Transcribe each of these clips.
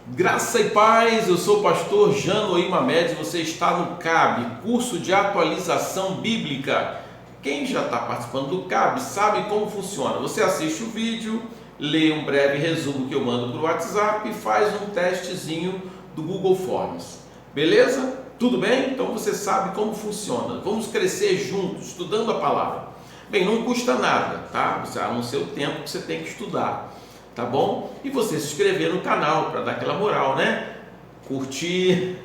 Graça e paz, eu sou o pastor Janoí Mamed, você está no CAB, curso de atualização bíblica. Quem já está participando do CAB sabe como funciona. Você assiste o vídeo, lê um breve resumo que eu mando para o WhatsApp e faz um testezinho do Google Forms. Beleza? Tudo bem? Então você sabe como funciona. Vamos crescer juntos, estudando a palavra. Bem, não custa nada, tá? A não ser o tempo que você tem que estudar. Tá bom? E você se inscrever no canal para dar aquela moral, né? Curtir,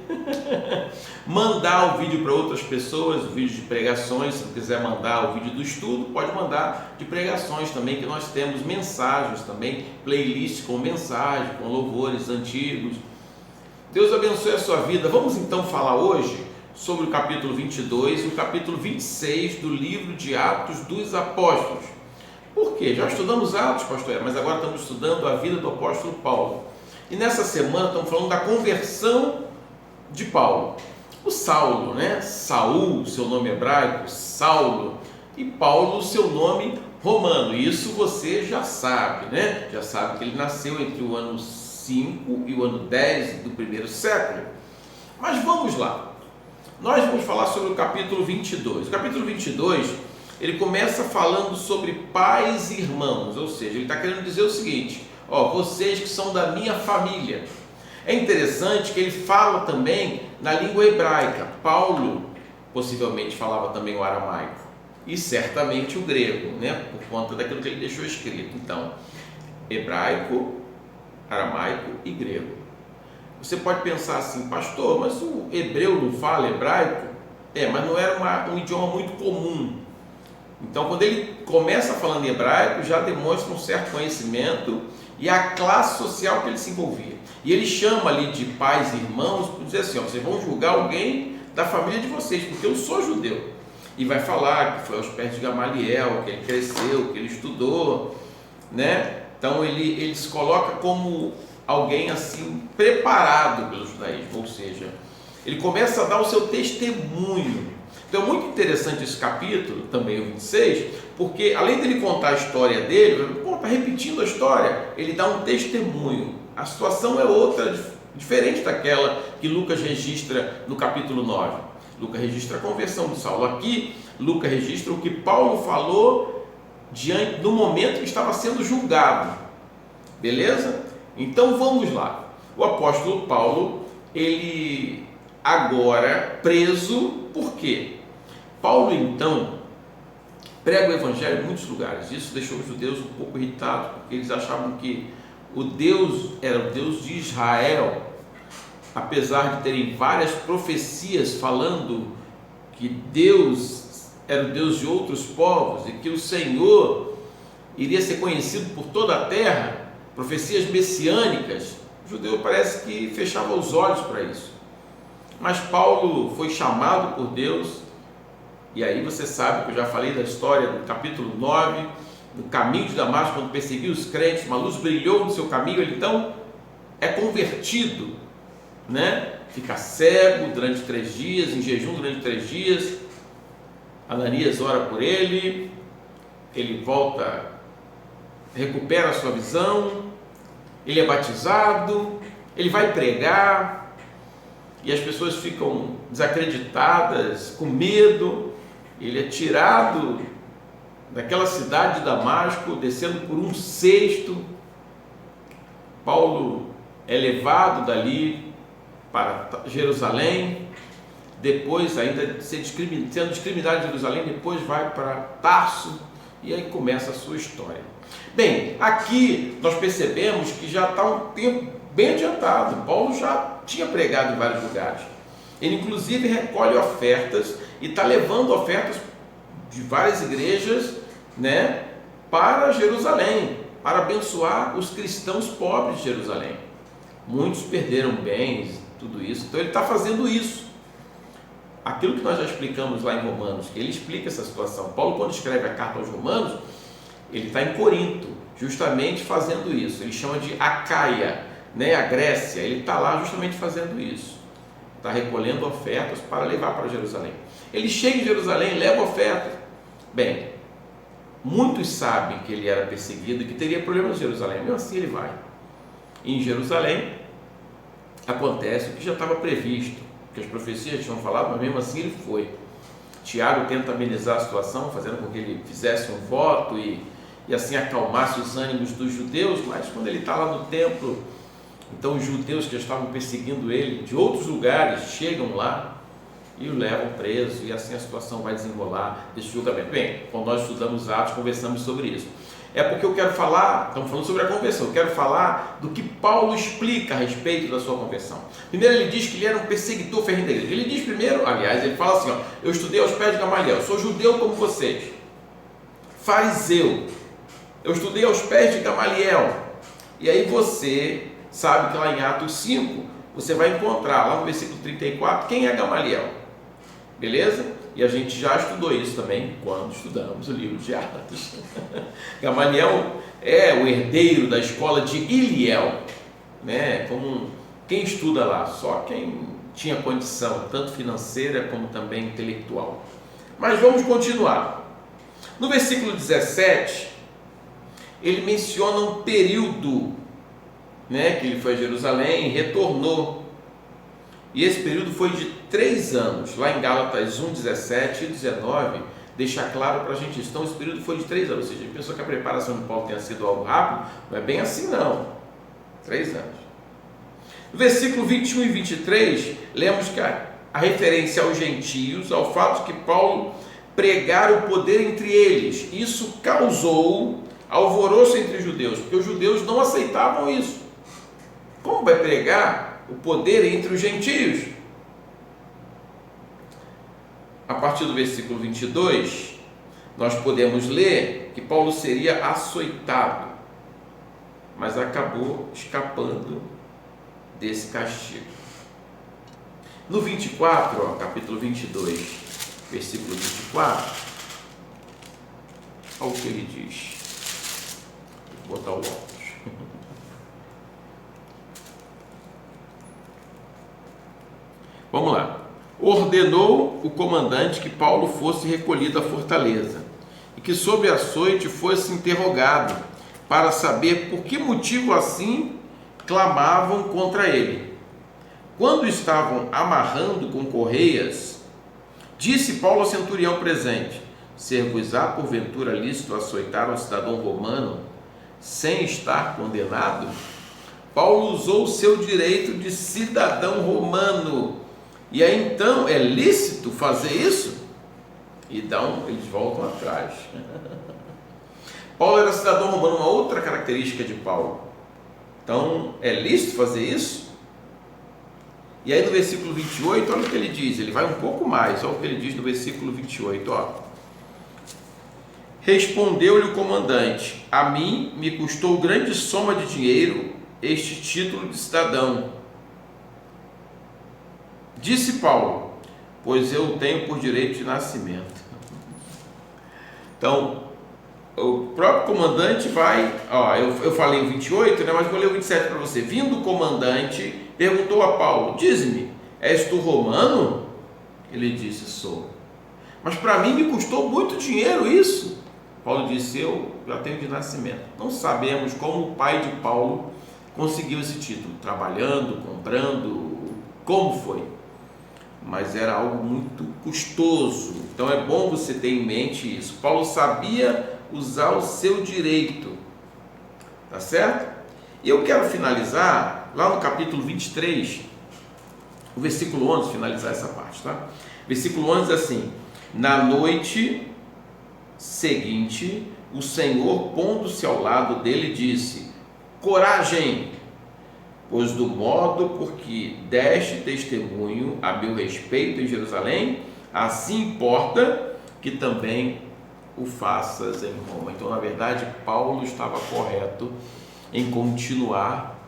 mandar o vídeo para outras pessoas, o vídeo de pregações. Se não quiser mandar o vídeo do estudo, pode mandar de pregações também, que nós temos mensagens também, playlist com mensagem, com louvores antigos. Deus abençoe a sua vida. Vamos então falar hoje sobre o capítulo 22 e o capítulo 26 do livro de Atos dos Apóstolos. Por quê? Já estudamos Atos, pastor, mas agora estamos estudando a vida do apóstolo Paulo. E nessa semana estamos falando da conversão de Paulo. O Saulo, né? Saul, seu nome hebraico, Saulo, e Paulo, seu nome romano. Isso você já sabe, né? Já sabe que ele nasceu entre o ano 5 e o ano 10 do primeiro século. Mas vamos lá. Nós vamos falar sobre o capítulo 22. O capítulo 22... ele começa falando sobre pais e irmãos, ou seja, ele está querendo dizer o seguinte: ó, vocês que são da minha família. É interessante que ele fala também na língua hebraica. Paulo possivelmente falava também o aramaico e certamente o grego, né, por conta daquilo que ele deixou escrito. Então, hebraico, aramaico e grego. Você pode pensar assim, pastor, mas o hebreu não fala hebraico? Mas não era um idioma muito comum. Então, quando ele começa falando em hebraico, já demonstra um certo conhecimento e a classe social que ele se envolvia. E ele chama ali de pais e irmãos, para dizer assim, ó, vocês vão julgar alguém da família de vocês, porque eu sou judeu. E vai falar que foi aos pés de Gamaliel, que ele cresceu, que ele estudou, né? Então, ele se coloca como alguém assim, preparado pelo judaísmo, ou seja, ele começa a dar o seu testemunho. Então é muito interessante esse capítulo, também o 26, porque além dele contar a história dele, está repetindo a história, ele dá um testemunho. A situação é outra, diferente daquela que Lucas registra no capítulo 9. Lucas registra a conversão de Saulo. Aqui, Lucas registra o que Paulo falou diante do momento que estava sendo julgado. Beleza? Então vamos lá. O apóstolo Paulo, ele agora preso, por quê? Paulo então prega o evangelho em muitos lugares. Isso deixou os judeus um pouco irritados, porque eles achavam que o Deus era o Deus de Israel, apesar de terem várias profecias falando que Deus era o Deus de outros povos e que o Senhor iria ser conhecido por toda a terra, profecias messiânicas. O judeu parece que fechava os olhos para isso. Mas Paulo foi chamado por Deus, e aí você sabe que eu já falei da história do capítulo 9, no caminho de Damasco, quando perseguiu os crentes, uma luz brilhou no seu caminho, ele então é convertido, né? Fica cego durante 3 dias, em jejum durante 3 dias, Ananias ora por ele, ele volta, recupera a sua visão, ele é batizado, ele vai pregar, e as pessoas ficam desacreditadas, com medo. Ele é tirado daquela cidade de Damasco, descendo por um cesto. Paulo é levado dali para Jerusalém, depois ainda sendo discriminado em Jerusalém, depois vai para Tarso, e aí começa a sua história. Bem, aqui nós percebemos que já está um tempo bem adiantado. Paulo já tinha pregado em vários lugares. Ele inclusive recolhe ofertas e está levando ofertas de várias igrejas, né, para Jerusalém, para abençoar os cristãos pobres de Jerusalém. Muitos perderam bens, tudo isso. Então ele está fazendo isso. Aquilo que nós já explicamos lá em Romanos, que ele explica essa situação. Paulo, quando escreve a carta aos Romanos, ele está em Corinto, justamente fazendo isso. Ele chama de Acaia, né, a Grécia. Ele está lá justamente fazendo isso. Está recolhendo ofertas para levar para Jerusalém. Ele chega em Jerusalém, leva ofertas. Bem, muitos sabem que ele era perseguido e que teria problemas em Jerusalém. Mesmo assim ele vai. Em Jerusalém, acontece o que já estava previsto, que as profecias tinham falado, mas mesmo assim ele foi. Tiago tenta amenizar a situação, fazendo com que ele fizesse um voto e assim acalmasse os ânimos dos judeus, mas quando ele está lá no templo, então os judeus que estavam perseguindo ele de outros lugares chegam lá e o levam preso, e assim a situação vai desenrolar desse julgamento. Bem, quando nós estudamos Atos, conversamos sobre isso. É porque eu quero falar, estamos falando sobre a conversão, eu quero falar do que Paulo explica a respeito da sua conversão. Primeiro ele diz que ele era um perseguidor ferrenho da igreja. Ele diz primeiro, aliás, ele fala assim, ó, eu estudei aos pés de Gamaliel, sou judeu como vocês, fariseu, eu estudei aos pés de Gamaliel. E aí você sabe que lá em Atos 5, você vai encontrar lá no versículo 34, quem é Gamaliel, beleza? E a gente já estudou isso também quando estudamos o livro de Atos. Gamaliel é o herdeiro da escola de Iliel, né? Como quem estuda lá, só quem tinha condição, tanto financeira como também intelectual. Mas vamos continuar. No versículo 17, ele menciona um período, né, que ele foi a Jerusalém e retornou. E esse período foi de 3 anos. Lá em Gálatas 1, 17 e 19, deixa claro para a gente isso. Então esse período foi de 3 anos. Ou seja, a pessoa que a preparação de Paulo tenha sido algo rápido, não é bem assim não. 3 anos. No versículo 21 e 23, lemos que a referência aos gentios, ao fato de que Paulo pregara o poder entre eles. Isso causou alvoroço entre os judeus, porque os judeus não aceitavam isso. Como vai pregar o poder entre os gentios? A partir do versículo 22, nós podemos ler que Paulo seria açoitado, mas acabou escapando desse castigo. No 24, capítulo 22, versículo 24, olha o que ele diz. Vou botar o óculos. Vamos lá. Ordenou o comandante que Paulo fosse recolhido à fortaleza e que sob açoite fosse interrogado para saber por que motivo assim clamavam contra ele. Quando estavam amarrando com correias, disse Paulo ao centurião presente: ser-vos-á porventura lícito açoitar um cidadão romano sem estar condenado? Paulo usou o seu direito de cidadão romano. E aí então é lícito fazer isso? Então eles voltam atrás. Paulo era cidadão romano, uma outra característica de Paulo. Então é lícito fazer isso? E aí no versículo 28, olha o que ele diz, ele vai um pouco mais, olha o que ele diz no versículo 28, ó. Respondeu-lhe o comandante: a mim me custou grande soma de dinheiro este título de cidadão. Disse Paulo: pois eu o tenho por direito de nascimento. Então, o próprio comandante vai, ó, eu falei o 28, né, mas vou ler o 27 para você. Vindo o comandante, perguntou a Paulo: dize-me, és tu romano? Ele disse: sou. Mas para mim me custou muito dinheiro isso. Paulo disse: eu já tenho de nascimento. Não sabemos como o pai de Paulo conseguiu esse título, trabalhando, comprando, como foi, mas era algo muito custoso. Então é bom você ter em mente isso. Paulo sabia usar o seu direito, tá certo? E eu quero finalizar lá no capítulo 23, o versículo 11, finalizar essa parte, tá? Versículo 11 diz assim: na noite seguinte, o Senhor, pondo-se ao lado dele, disse: coragem, pois do modo por que deste testemunho a meu respeito em Jerusalém, assim importa que também o faças em Roma. Então, na verdade, Paulo estava correto em continuar,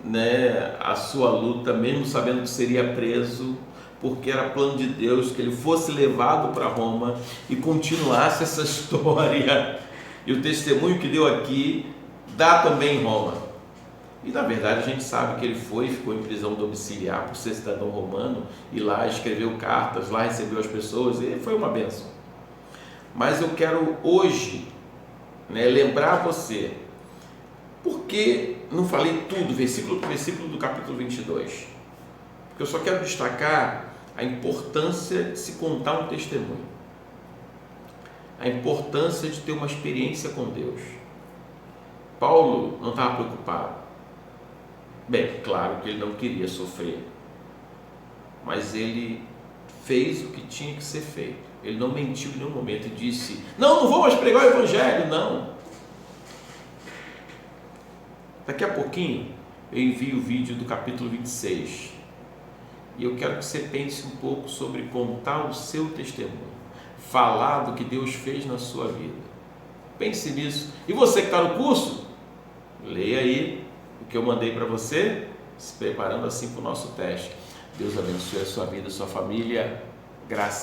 né, a sua luta, mesmo sabendo que seria preso, porque era plano de Deus que ele fosse levado para Roma e continuasse essa história. E o testemunho que deu aqui dá também em Roma. E na verdade a gente sabe que ele ficou em prisão domiciliar por ser cidadão romano, e lá escreveu cartas, lá recebeu as pessoas, e foi uma bênção. Mas eu quero hoje, né, lembrar você, porque não falei tudo, versículo por versículo do capítulo 22. porque eu só quero destacar a importância de se contar um testemunho, a importância de ter uma experiência com Deus. Paulo não estava preocupado. Bem, claro que ele não queria sofrer, mas ele fez o que tinha que ser feito. Ele não mentiu em nenhum momento e disse: não vou mais pregar o Evangelho, não. Daqui a pouquinho eu envio o vídeo do capítulo 26 e eu quero que você pense um pouco sobre contar o seu testemunho, falar do que Deus fez na sua vida. Pense nisso. E você que está no curso, leia aí o que eu mandei para você, se preparando assim para o nosso teste. Deus abençoe a sua vida, a sua família. Graça.